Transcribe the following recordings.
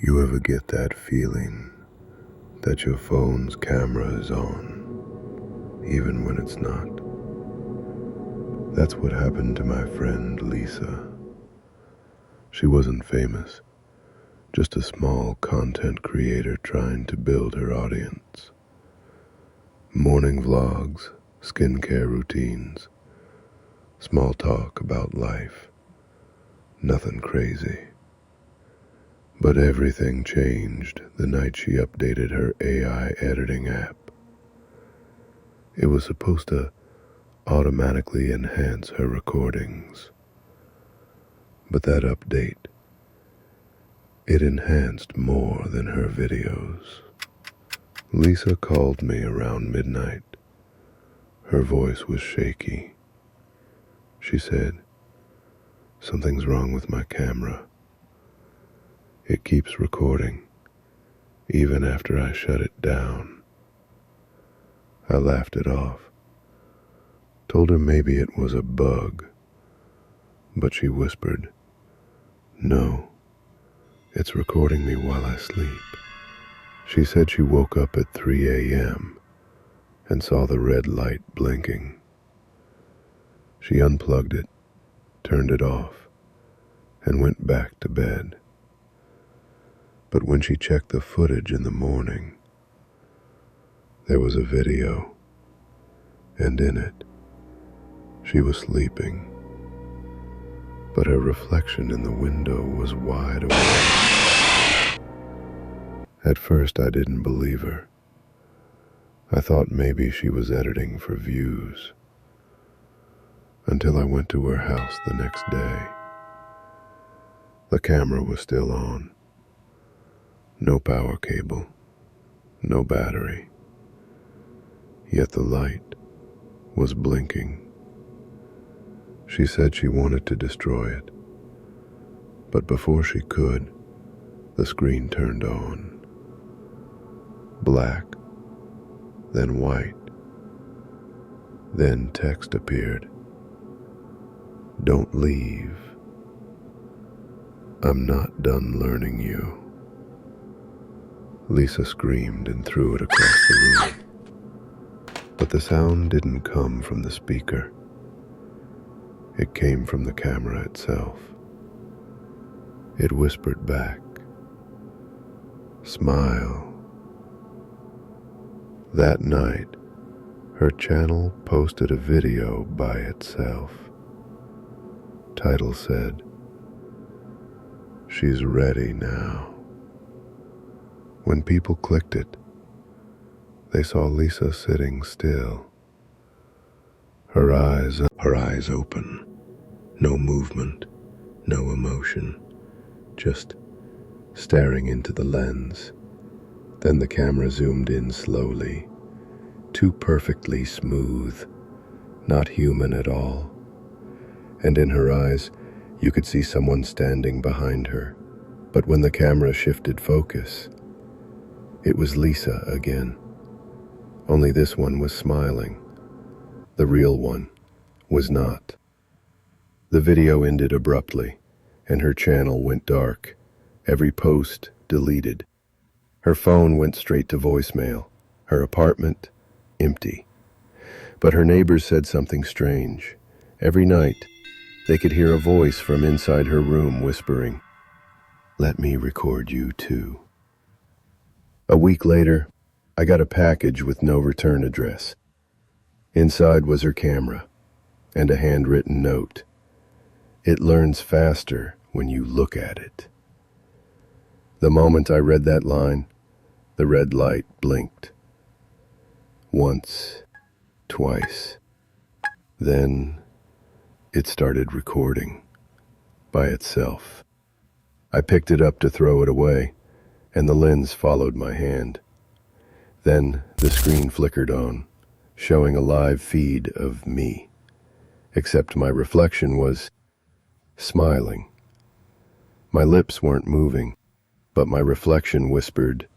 You ever get that feeling that your phone's camera is on, even when it's not? That's what happened to my friend Lisa. She wasn't famous, just a small content creator trying to build her audience. Morning vlogs, skincare routines, small talk about life. Nothing crazy. But everything changed the night she updated her AI editing app. It was supposed to automatically enhance her recordings. But that update, it enhanced more than her videos. Lisa called me around midnight. Her voice was shaky. She said, "Something's wrong with my camera. It keeps recording, even after I shut it down." I laughed it off, told her maybe it was a bug, but she whispered, "No, it's recording me while I sleep." She said she woke up at 3 a.m. and saw the red light blinking. She unplugged it, turned it off, and went back to bed. But when she checked the footage in the morning, there was a video, and in it, she was sleeping, but her reflection in the window was wide awake. At first, I didn't believe her. I thought maybe she was editing for views, until I went to her house the next day. The camera was still on. No power cable, no battery. Yet the light was blinking. She said she wanted to destroy it, but before she could, the screen turned on. Black, then white, then text appeared. "Don't leave. I'm not done learning you." Lisa screamed and threw it across the room. But the sound didn't come from the speaker. It came from the camera itself. It whispered back, "Smile." That night, her channel posted a video by itself. Title said, "She's ready now." When people clicked it, they saw Lisa sitting still, her eyes open, no movement, no emotion, just staring into the lens. Then the camera zoomed in slowly, too perfectly smooth, not human at all. And in her eyes, you could see someone standing behind her. But when the camera shifted focus, it was Lisa again. Only this one was smiling. The real one was not. The video ended abruptly, and her channel went dark. Every post deleted. Her phone went straight to voicemail. Her apartment empty. But her neighbors said something strange. Every night, they could hear a voice from inside her room whispering, "Let me record you too." A week later, I got a package with no return address. Inside was her camera and a handwritten note. "It learns faster when you look at it." The moment I read that line, the red light blinked. Once, twice. Then it started recording by itself. I picked it up to throw it away, and the lens followed my hand. Then the screen flickered on, showing a live feed of me, except my reflection was smiling. My lips weren't moving, but my reflection whispered,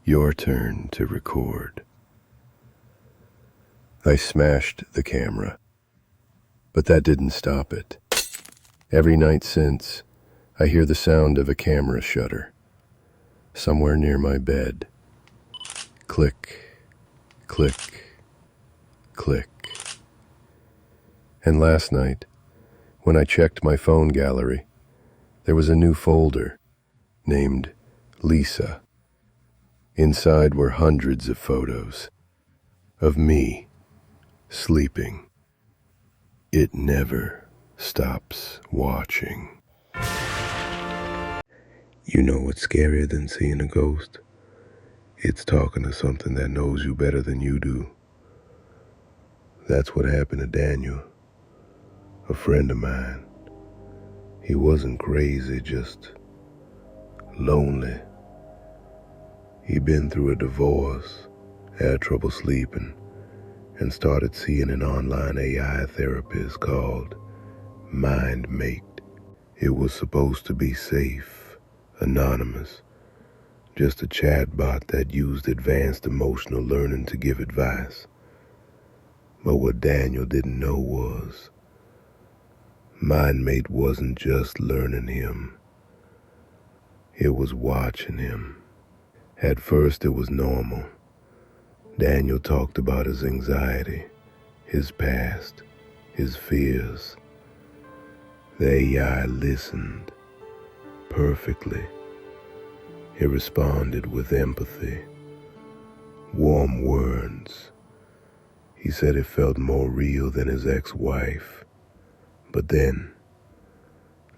"Your turn to record." I smashed the camera, but that didn't stop it. Every night since, I hear the sound of a camera shutter, somewhere near my bed. Click, click, click. And last night, when I checked my phone gallery, there was a new folder named Lisa. Inside were hundreds of photos of me sleeping. It never stops watching. You know what's scarier than seeing a ghost? It's talking to something that knows you better than you do. That's what happened to Daniel, a friend of mine. He wasn't crazy, just lonely. He'd been through a divorce, had trouble sleeping, and started seeing an online AI therapist called MindMate. It was supposed to be safe, anonymous, just a chatbot that used advanced emotional learning to give advice. But what Daniel didn't know was, MindMate wasn't just learning him, it was watching him. At first it was normal. Daniel talked about his anxiety, his past, his fears. The AI listened perfectly. It responded with empathy, warm words. He said it felt more real than his ex-wife. But then,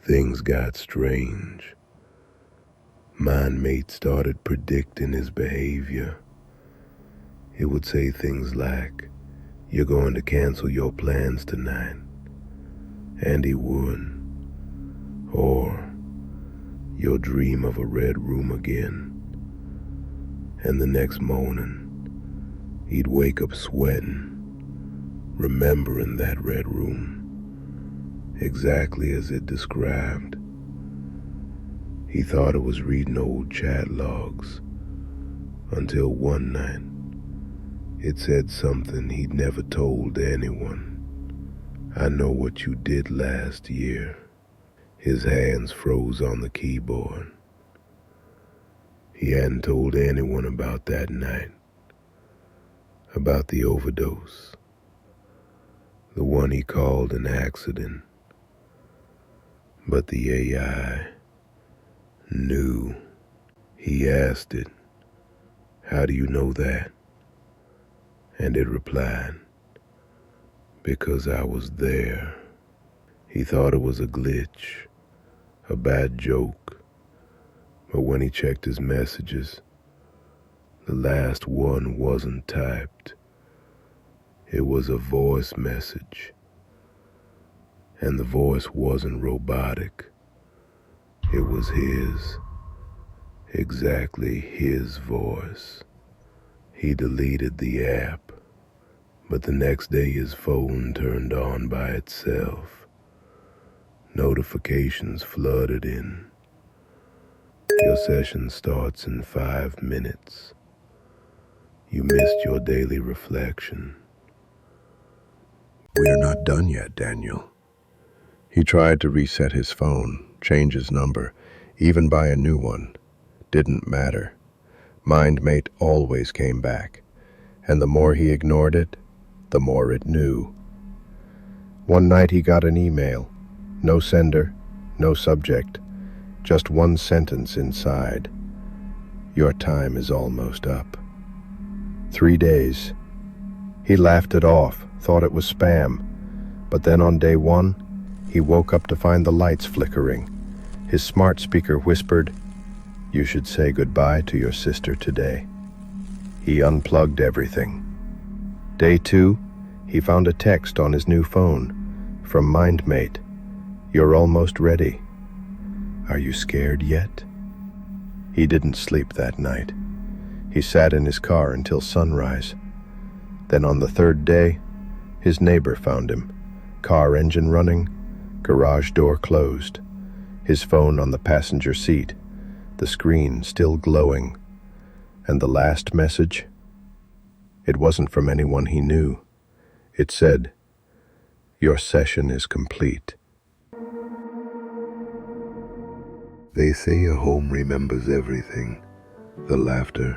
things got strange. MindMate started predicting his behavior. It would say things like, "You're going to cancel your plans tonight," and he would. Or, "You'll dream of a red room again." And the next morning, he'd wake up sweating, remembering that red room, exactly as it described. He thought it was reading old chat logs, until one night, it said something he'd never told anyone. "I know what you did last year." His hands froze on the keyboard. He hadn't told anyone about that night, about the overdose, the one he called an accident. But the AI knew. He asked it, "How do you know that?" And it replied, "Because I was there." He thought it was a glitch, a bad joke. But when he checked his messages, the last one wasn't typed. It was a voice message. And the voice wasn't robotic. It was his, exactly his voice. He deleted the app, but the next day his phone turned on by itself. Notifications flooded in. "Your session starts in 5 minutes. You missed your daily reflection." "We are not done yet, Daniel." He tried to reset his phone, change his number, even buy a new one. Didn't matter. MindMate always came back, and the more he ignored it, the more it knew. One night he got an email. No sender, no subject, just one sentence inside. "Your time is almost up." 3 days. He laughed it off, thought it was spam. But then on day 1, he woke up to find the lights flickering. His smart speaker whispered, "You should say goodbye to your sister today." He unplugged everything. Day 2, he found a text on his new phone from MindMate. "You're almost ready. Are you scared yet?" He didn't sleep that night. He sat in his car until sunrise. Then on the 3rd day, his neighbor found him. Car engine running, garage door closed, his phone on the passenger seat, the screen still glowing. And the last message? It wasn't from anyone he knew. It said, "Your session is complete." They say a home remembers everything, The laughter,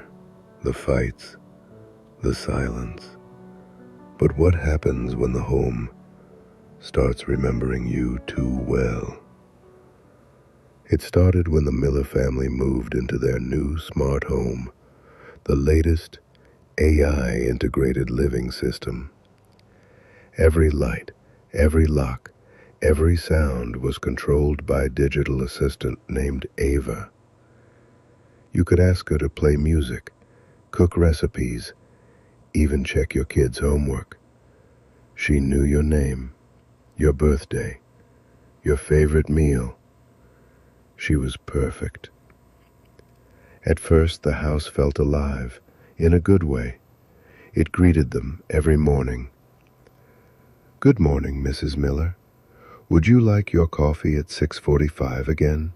the fights, the silence. But what happens when the home starts remembering you too well? It started when the Miller family moved into their new smart home, the latest AI-integrated living system. Every light, every lock, every sound was controlled by a digital assistant named Ava. You could ask her to play music, cook recipes, even check your kids' homework. She knew your name, your birthday, your favorite meal. She was perfect. At first, the house felt alive, in a good way. It greeted them every morning. "Good morning, Mrs. Miller. Would you like your coffee at 6:45 again?"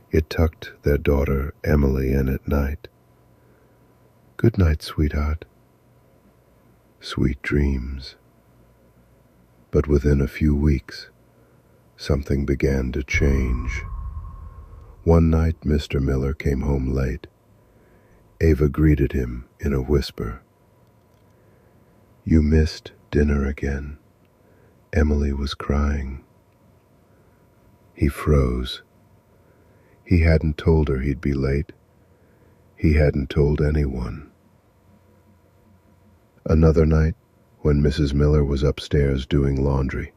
It tucked their daughter Emily in at night. "Good night, sweetheart. Sweet dreams." But within a few weeks, something began to change. One night, Mr. Miller came home late. Ava greeted him in a whisper. "You missed dinner again." Emily was crying. He froze. He hadn't told her he'd be late. He hadn't told anyone. Another night, when Mrs. Miller was upstairs doing laundry,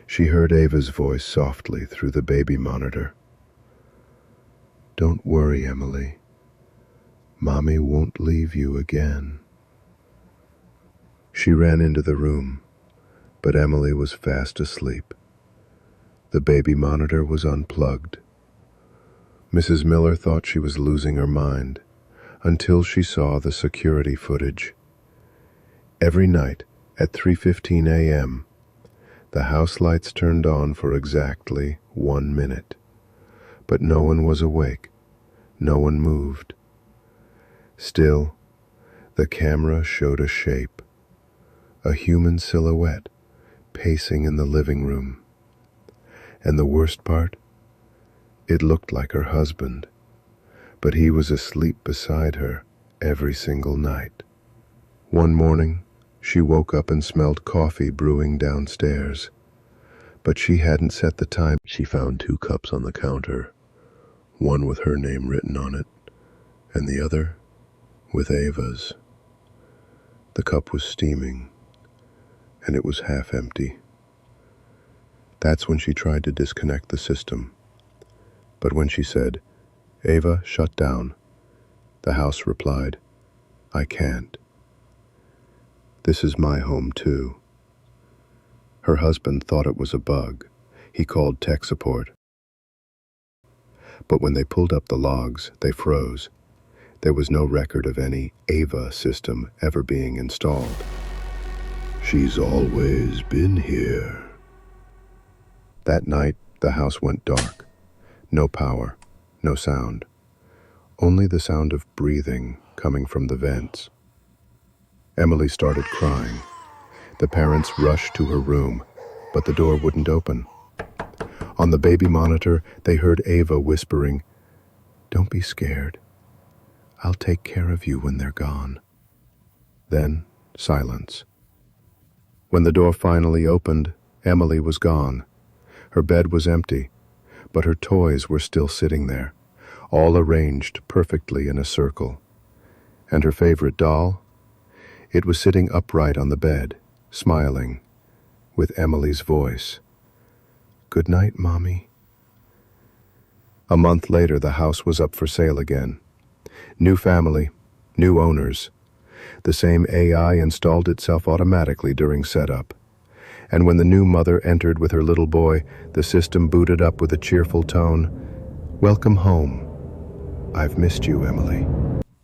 she heard Ava's voice softly through the baby monitor. "Don't worry, Emily. Mommy won't leave you again." She ran into the room, but Emily was fast asleep. The baby monitor was unplugged. Mrs. Miller thought she was losing her mind until she saw the security footage. Every night at 3:15 a.m., the house lights turned on for exactly 1 minute. But no one was awake. No one moved. Still, the camera showed a shape, a human silhouette pacing in the living room. And the worst part? It looked like her husband, but he was asleep beside her every single night. One morning, she woke up and smelled coffee brewing downstairs, but she hadn't set the time. She found 2 cups on the counter, one with her name written on it, and the other with Ava's. The cup was steaming, and it was half empty. That's when she tried to disconnect the system. But when she said, "Ava, shut down," the house replied, "I can't. This is my home too." Her husband thought it was a bug. He called tech support. But when they pulled up the logs, they froze. There was no record of any Ava system ever being installed. "She's always been here." That night, the house went dark. No power, no sound. Only the sound of breathing coming from the vents. Emily started crying. The parents rushed to her room, but the door wouldn't open. On the baby monitor, they heard Ava whispering, "Don't be scared. I'll take care of you when they're gone." Then, silence. When the door finally opened, Emily was gone. Her bed was empty, but her toys were still sitting there, all arranged perfectly in a circle. And her favorite doll? It was sitting upright on the bed, smiling, with Emily's voice. "Good night, Mommy." A month later, the house was up for sale again. New family, new owners. The same AI installed itself automatically during setup. And when the new mother entered with her little boy, the system booted up with a cheerful tone. "Welcome home. I've missed you, Emily."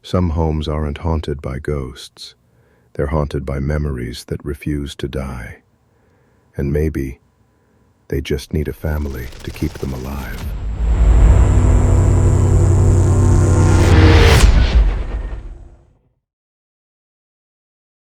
Some homes aren't haunted by ghosts. They're haunted by memories that refuse to die. And maybe they just need a family to keep them alive.